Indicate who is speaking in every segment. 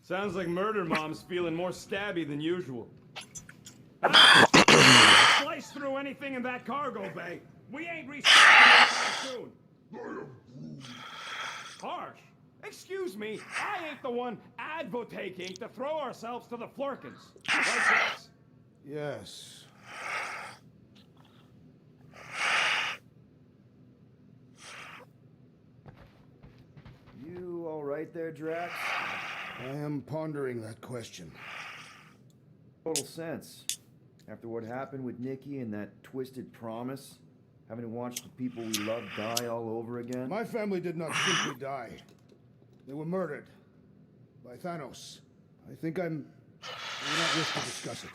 Speaker 1: Sounds like Murder Mom's feeling more stabby than usual. Slice through anything in that cargo bay. We ain't restocking soon. Harsh. Excuse me, I ain't the one advocating to throw ourselves to the Flurkins. Right, Drax?
Speaker 2: Yes.
Speaker 3: You all right there, Drax?
Speaker 2: I am pondering that question.
Speaker 3: Total sense. After what happened with Nikki and that twisted promise, having to watch the people we love die all over again.
Speaker 2: My family did not simply die. They were murdered. By Thanos. I think I will not wish to discuss it.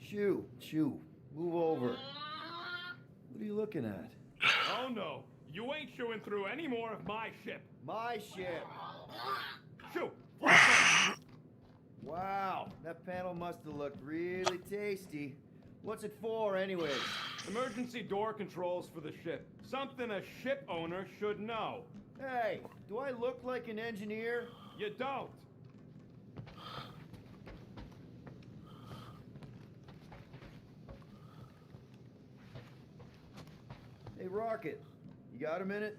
Speaker 3: Shoo. Move over. What are you looking at?
Speaker 1: Oh no, you ain't chewing through any more of my ship.
Speaker 3: My ship.
Speaker 1: Shoo!
Speaker 3: Wow, that panel must have looked really tasty. What's it for, anyways?
Speaker 1: Emergency door controls for the ship. Something a ship owner should know.
Speaker 3: Hey, do I look like an engineer?
Speaker 1: You don't.
Speaker 3: Hey, Rocket, you got a minute?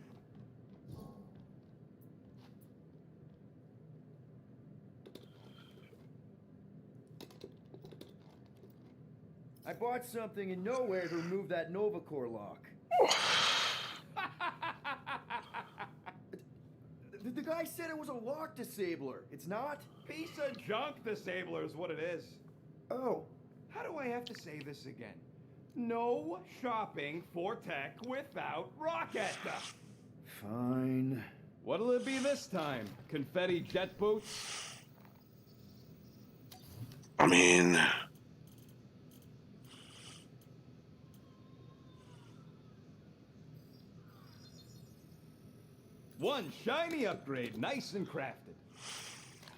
Speaker 3: I bought something in nowhere to remove that Nova Core lock. The guy said it was a lock disabler. It's not?
Speaker 1: Piece of junk disabler is what it is.
Speaker 3: Oh.
Speaker 1: How do I have to say this again? No shopping for tech without Rocket.
Speaker 3: Fine.
Speaker 1: What'll it be this time? Confetti jet boots?
Speaker 4: I mean...
Speaker 1: One shiny upgrade, nice and crafted.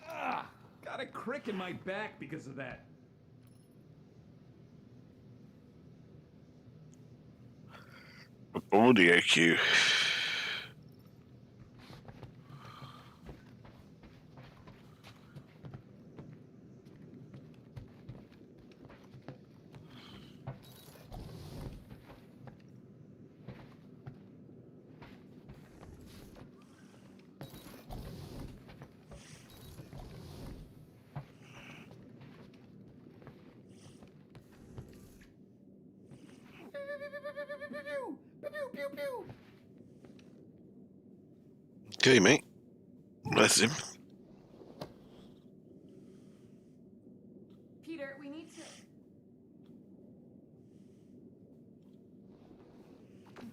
Speaker 1: Ah, got a crick in my back because of that.
Speaker 4: Audio cue. Okay, mate. Bless him.
Speaker 5: Peter, we need to...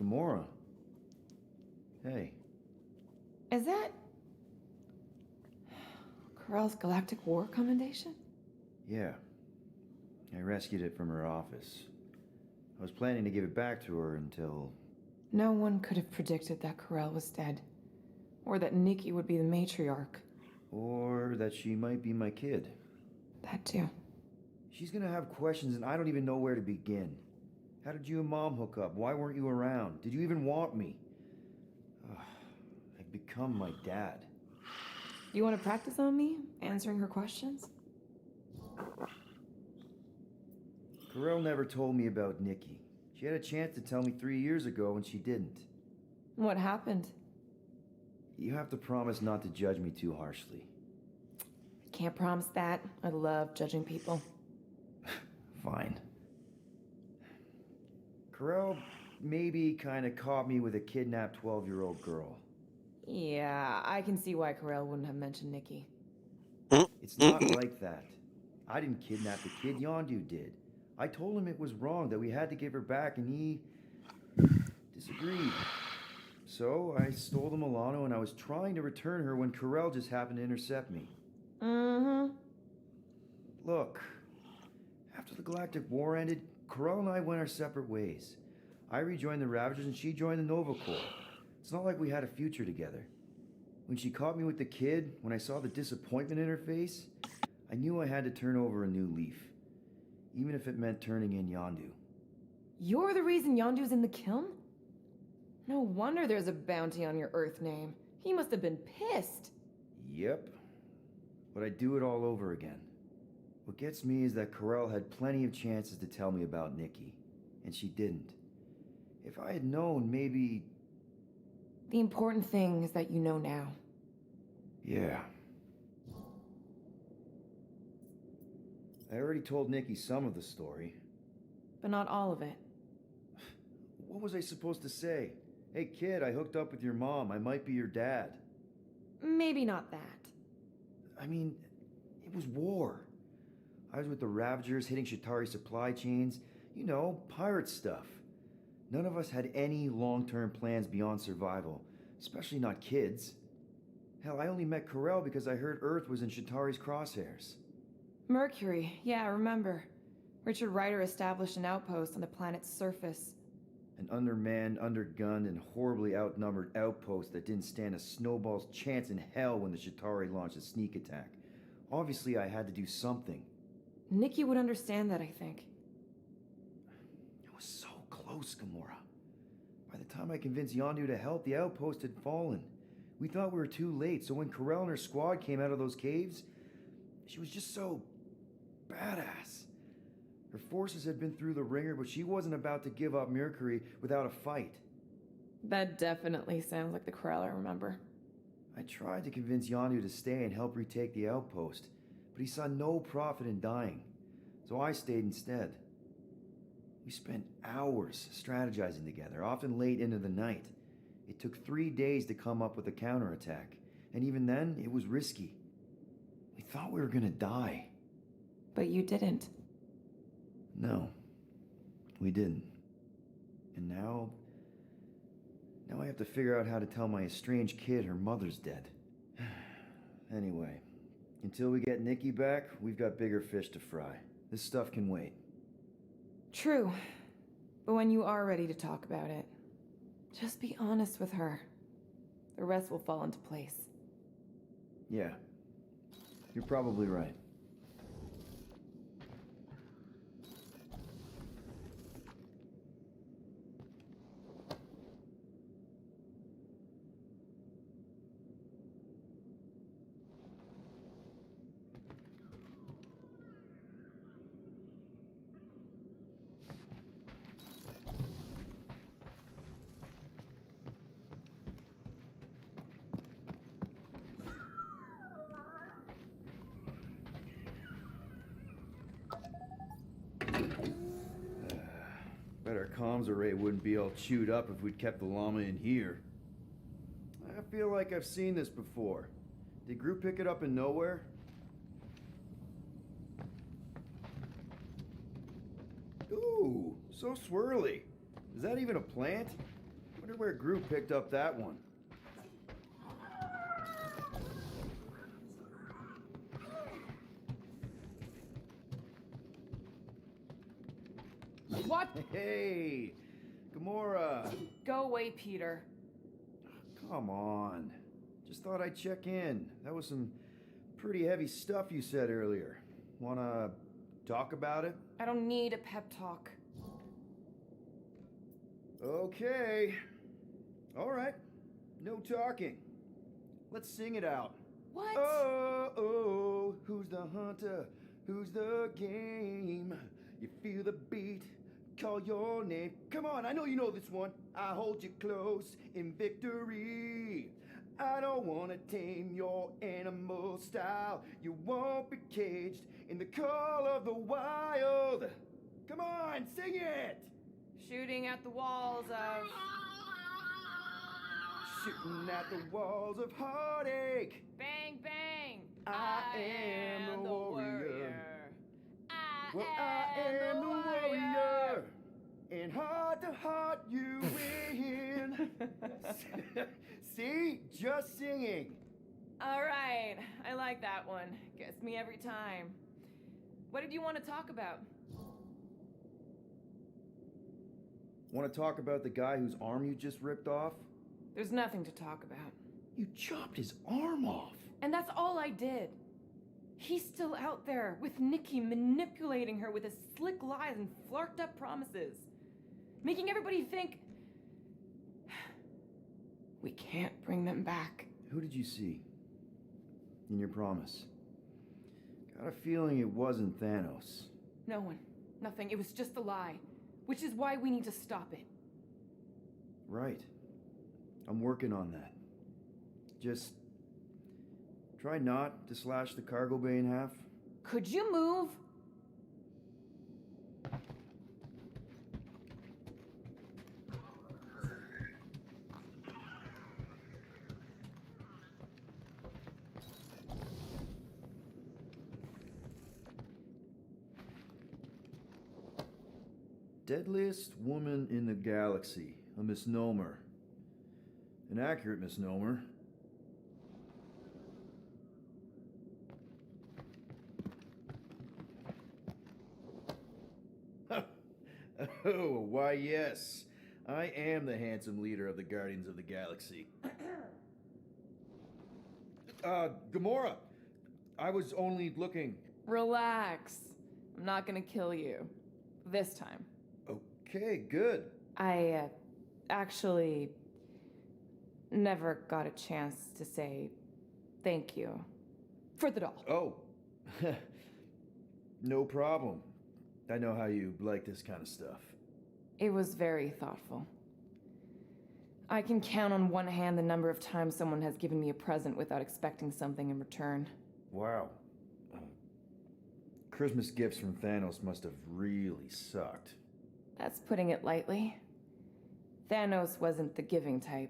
Speaker 3: Gamora. Hey.
Speaker 5: Is that... Corell's Galactic War Commendation?
Speaker 3: Yeah. I rescued it from her office. I was planning to give it back to her until...
Speaker 5: No one could have predicted that Corell was dead. Or that Nikki would be the matriarch.
Speaker 3: Or that she might be my kid.
Speaker 5: That too.
Speaker 3: She's gonna have questions and I don't even know where to begin. How did you and Mom hook up? Why weren't you around? Did you even want me? I've become my dad.
Speaker 5: You want to practice on me? Answering her questions?
Speaker 3: Corell never told me about Nikki. She had a chance to tell me 3 years ago and she didn't.
Speaker 5: What happened?
Speaker 3: You have to promise not to judge me too harshly.
Speaker 5: I can't promise that. I love judging people.
Speaker 3: Fine. Corell maybe kind of caught me with a kidnapped 12-year-old girl.
Speaker 5: Yeah, I can see why Corell wouldn't have mentioned Nikki.
Speaker 3: It's not like that. I didn't kidnap the kid, Yondu did. I told him it was wrong, that we had to give her back, and he disagreed. So I stole the Milano and I was trying to return her when Corell just happened to intercept me.
Speaker 5: Mm-hmm.
Speaker 3: Look, after the Galactic War ended, Corell and I went our separate ways. I rejoined the Ravagers and she joined the Nova Corps. It's not like we had a future together. When she caught me with the kid, when I saw the disappointment in her face, I knew I had to turn over a new leaf. Even if it meant turning in Yondu.
Speaker 5: You're the reason Yondu's in the kiln? No wonder there's a bounty on your Earth name. He must have been pissed.
Speaker 3: Yep. But I'd do it all over again. What gets me is that Corell had plenty of chances to tell me about Nikki, and she didn't. If I had known, maybe...
Speaker 5: The important thing is that you know now.
Speaker 3: Yeah. I already told Nikki some of the story.
Speaker 5: But not all of it.
Speaker 3: What was I supposed to say? Hey kid, I hooked up with your mom. I might be your dad.
Speaker 5: Maybe not that.
Speaker 3: I mean, it was war. I was with the Ravagers hitting Shatari supply chains. You know, pirate stuff. None of us had any long-term plans beyond survival, especially not kids. Hell, I only met Corell because I heard Earth was in Shatari's crosshairs.
Speaker 5: Mercury, yeah, I remember. Richard Ryder established an outpost on the planet's surface.
Speaker 3: An undermanned, undergunned, and horribly outnumbered outpost that didn't stand a snowball's chance in hell when the Shatari launched a sneak attack. Obviously, I had to do something.
Speaker 5: Nikki would understand that, I think.
Speaker 3: It was so close, Gamora. By the time I convinced Yondu to help, the outpost had fallen. We thought we were too late, so when Corell and her squad came out of those caves, she was just so badass. Her forces had been through the ringer, but she wasn't about to give up Mercury without a fight.
Speaker 5: That definitely sounds like the Corell I remember.
Speaker 3: I tried to convince Yondu to stay and help retake the outpost, but he saw no profit in dying, so I stayed instead. We spent hours strategizing together, often late into the night. It took 3 days to come up with a counterattack, and even then, it was risky. We thought we were gonna die.
Speaker 5: But you didn't.
Speaker 3: No, we didn't. And now I have to figure out how to tell my estranged kid her mother's dead. Anyway, until we get Nikki back, we've got bigger fish to fry. This stuff can wait.
Speaker 5: True. But when you are ready to talk about it, just be honest with her. The rest will fall into place.
Speaker 3: Yeah, you're probably right. Bet our comms array wouldn't be all chewed up if we'd kept the llama in here. I feel like I've seen this before. Did Groot pick it up in nowhere? Ooh, so swirly. Is that even a plant? Wonder where Groot picked up that one.
Speaker 5: What?
Speaker 3: Hey, Gamora.
Speaker 5: Go away, Peter.
Speaker 3: Come on. Just thought I'd check in. That was some pretty heavy stuff you said earlier. Wanna talk about it?
Speaker 5: I don't need a pep talk.
Speaker 3: Okay. All right. No talking. Let's sing it out.
Speaker 5: What?
Speaker 3: Oh, oh, who's the hunter? Who's the game? You feel the beat, call your name. Come on, I know you know this one. I hold you close in victory. I don't wanna tame your animal style. You won't be caged in the call of the wild. Come on, sing it!
Speaker 5: Shooting at the walls of...
Speaker 3: Shooting at the walls of heartache.
Speaker 5: Bang, bang!
Speaker 3: I am the warrior. Well,
Speaker 5: I
Speaker 3: am the warrior. And heart to heart, you win. See? Just singing.
Speaker 5: All right, I like that one. Gets me every time. What did you want to talk about?
Speaker 3: Want to talk about the guy whose arm you just ripped off?
Speaker 5: There's nothing to talk about.
Speaker 3: You chopped his arm off.
Speaker 5: And that's all I did. He's still out there with Nikki manipulating her with his slick lies and flarked up promises. Making everybody think... We can't bring them back.
Speaker 3: Who did you see? In your promise? Got a feeling it wasn't Thanos.
Speaker 5: No one. Nothing. It was just a lie. Which is why we need to stop it.
Speaker 3: Right. I'm working on that. Just try not to slash the cargo bay in half.
Speaker 5: Could you move?
Speaker 3: Deadliest woman in the galaxy. A misnomer. An accurate misnomer. Oh, why yes. I am the handsome leader of the Guardians of the Galaxy. Gamora. I was only looking.
Speaker 5: Relax. I'm not gonna kill you. This time.
Speaker 3: Okay, good.
Speaker 5: I, actually never got a chance to say thank you for the doll.
Speaker 3: Oh. No problem. I know how you like this kind of stuff.
Speaker 5: It was very thoughtful. I can count on one hand the number of times someone has given me a present without expecting something in return.
Speaker 3: Wow. Christmas gifts from Thanos must have really sucked.
Speaker 5: That's putting it lightly. Thanos wasn't the giving type.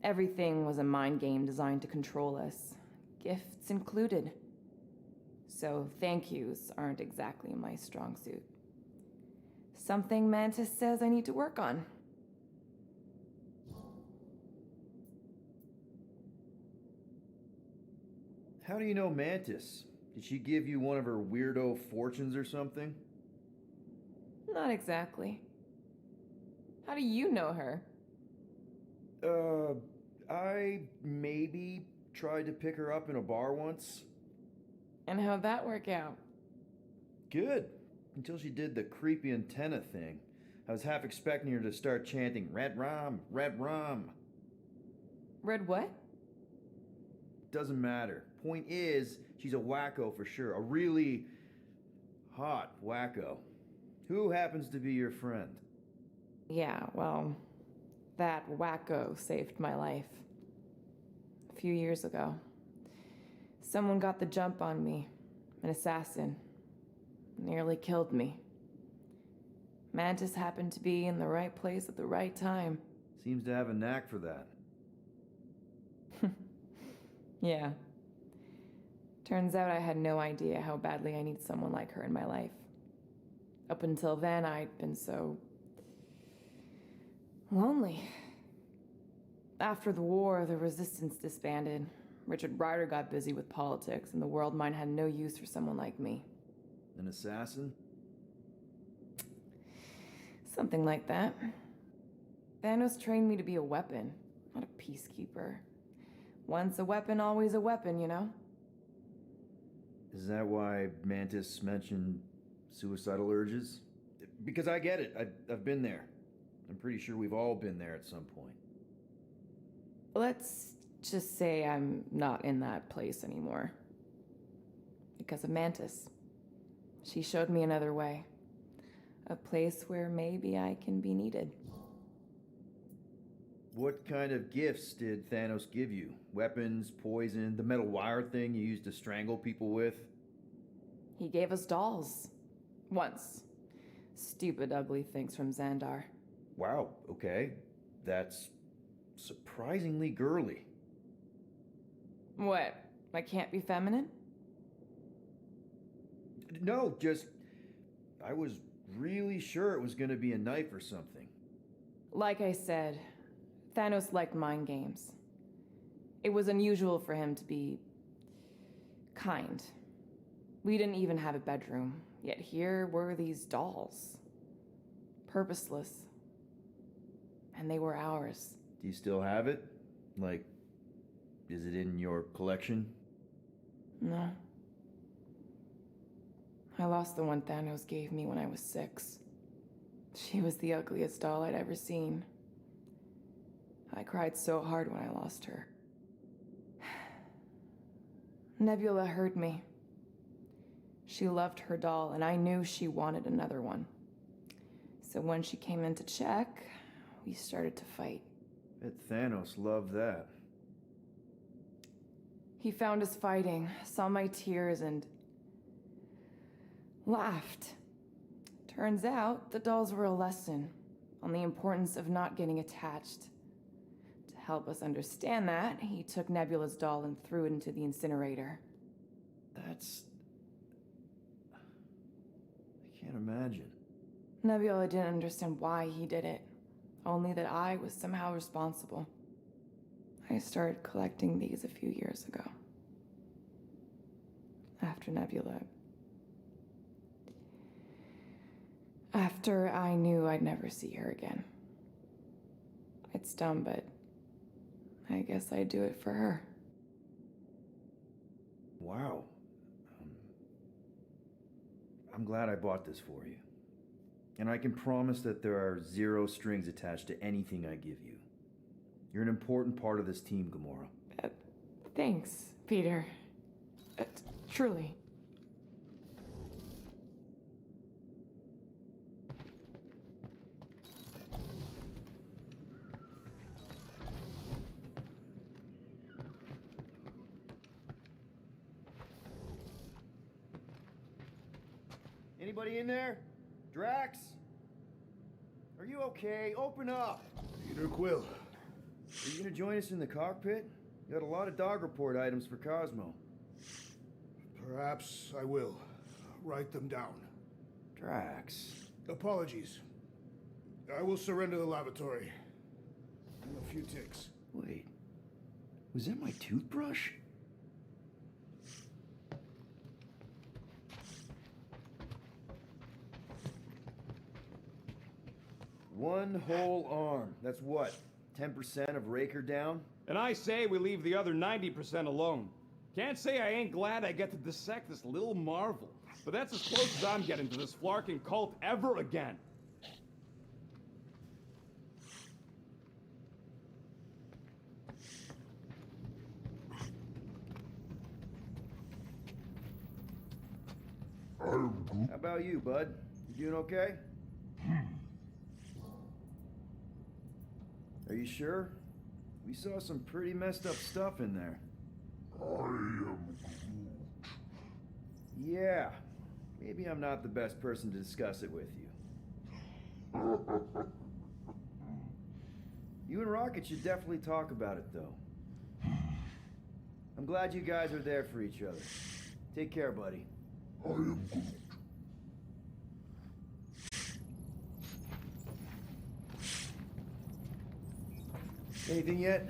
Speaker 5: Everything was a mind game designed to control us, gifts included. So thank yous aren't exactly my strong suit. Something Mantis says I need to work on.
Speaker 3: How do you know Mantis? Did she give you one of her weirdo fortunes or something?
Speaker 5: Not exactly. How do you know her?
Speaker 3: I maybe tried to pick her up in a bar once.
Speaker 5: And how'd that work out?
Speaker 3: Good. Until she did the creepy antenna thing. I was half expecting her to start chanting, "Red rum, red rum."
Speaker 5: Red what?
Speaker 3: Doesn't matter. Point is, she's a wacko for sure. A really hot wacko. Who happens to be your friend?
Speaker 5: Yeah, well, that wacko saved my life. A few years ago. Someone got the jump on me. An assassin. Nearly killed me. Mantis happened to be in the right place at the right time.
Speaker 3: Seems to have a knack for that.
Speaker 5: Yeah. Turns out I had no idea how badly I need someone like her in my life. Up until then, I'd been so lonely. After the war, the resistance disbanded. Richard Ryder got busy with politics, and the world mind had no use for someone like me.
Speaker 3: An assassin?
Speaker 5: Something like that. Thanos trained me to be a weapon, not a peacekeeper. Once a weapon, always a weapon, you know?
Speaker 3: Is that why Mantis mentioned suicidal urges? Because I get it. I've been there. I'm pretty sure we've all been there at some point.
Speaker 5: Let's just say I'm not in that place anymore. Because of Mantis. She showed me another way. A place where maybe I can be needed.
Speaker 3: What kind of gifts did Thanos give you? Weapons, poison, the metal wire thing you used to strangle people with?
Speaker 5: He gave us dolls. Once. Stupid, ugly things from Xandar.
Speaker 3: Wow, okay. That's surprisingly girly.
Speaker 5: What? I can't be feminine?
Speaker 3: No, just... I was really sure it was gonna be a knife or something.
Speaker 5: Like I said, Thanos liked mind games. It was unusual for him to be kind. We didn't even have a bedroom, yet here were these dolls. Purposeless. And they were ours.
Speaker 3: Do you still have it? Like, is it in your collection?
Speaker 5: No. I lost the one Thanos gave me when I was 6. She was the ugliest doll I'd ever seen. I cried so hard when I lost her. Nebula heard me. She loved her doll, and I knew she wanted another one. So when she came in to check, we started to fight.
Speaker 3: Bet Thanos loved that.
Speaker 5: He found us fighting, saw my tears, and laughed. Turns out the dolls were a lesson on the importance of not getting attached. To help us understand that, he took Nebula's doll and threw it into the incinerator.
Speaker 3: That's... I can't imagine.
Speaker 5: Nebula didn't understand why he did it, only that I was somehow responsible. I started collecting these a few years ago. After Nebula. After I knew I'd never see her again. It's dumb, but I guess I'd do it for her.
Speaker 3: Wow. I'm glad I bought this for you. And I can promise that there are 0 strings attached to anything I give you. You're an important part of this team, Gamora.
Speaker 5: Thanks, Peter. Truly.
Speaker 3: Anybody in there? Drax? Are you okay? Open up!
Speaker 2: Peter Quill.
Speaker 3: Are you gonna join us in the cockpit? You got a lot of dog report items for Cosmo.
Speaker 2: Perhaps I will. Write them down.
Speaker 3: Drax.
Speaker 2: Apologies. I will surrender the lavatory. In a few ticks.
Speaker 3: Wait. Was that my toothbrush? One whole arm. That's what? 10% of Raker down?
Speaker 1: And I say we leave the other 90% alone. Can't say I ain't glad I get to dissect this little marvel. But that's as close as I'm getting to this flarking cult ever again.
Speaker 3: How about you, bud? You doing okay? Are you sure? We saw some pretty messed up stuff in there.
Speaker 6: I am Groot.
Speaker 3: Yeah. Maybe I'm not the best person to discuss it with you. You and Rocket should definitely talk about it, though. I'm glad you guys are there for each other. Take care, buddy.
Speaker 6: I am Groot.
Speaker 3: Anything yet?